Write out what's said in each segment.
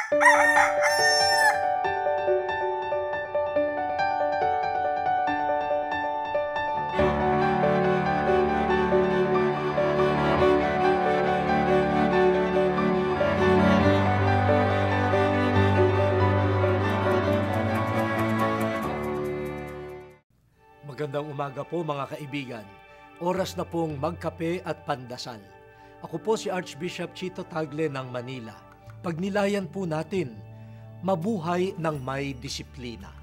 Magandang umaga po mga kaibigan. Oras na pong magkape at pandasal. Ako po si Archbishop Chito Tagle ng Manila. Pagnilayan po natin, mabuhay ng may disiplina.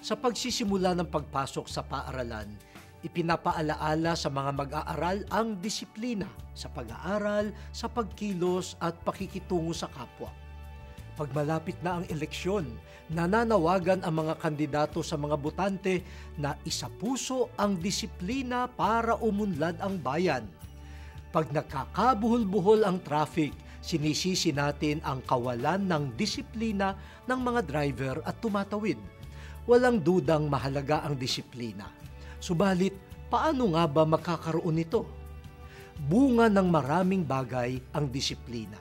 Sa pagsisimula ng pagpasok sa paaralan, ipinapaalaala sa mga mag-aaral ang disiplina sa pag-aaral, sa pagkilos at pakikitungo sa kapwa. Pag malapit na ang eleksyon, nananawagan ang mga kandidato sa mga botante na isapuso ang disiplina para umunlad ang bayan. Pag nakakabuhol-buhol ang traffic, sinisisi natin ang kawalan ng disiplina ng mga driver at tumatawid. Walang dudang mahalaga ang disiplina. Subalit, paano nga ba makakaroon nito? Bunga ng maraming bagay ang disiplina.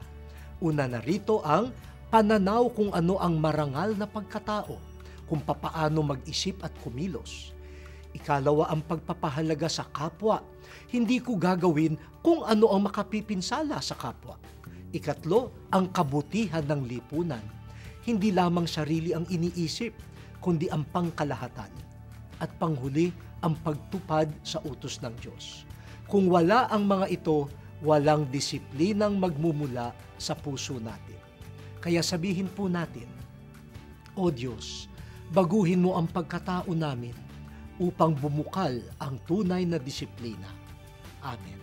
Una na rito ang pananaw kung ano ang marangal na pagkatao, kung papaano mag-isip at kumilos. Ikalawa ang pagpapahalaga sa kapwa. Hindi ko gagawin kung ano ang makapipinsala sa kapwa. Ikatlo, ang kabutihan ng lipunan. Hindi lamang sarili ang iniisip, kundi ang pangkalahatan. At panghuli, ang pagtupad sa utos ng Diyos. Kung wala ang mga ito, walang disiplinang magmumula sa puso natin. Kaya sabihin po natin, O Diyos, baguhin mo ang pagkatao namin upang bumukal ang tunay na disiplina. Amen.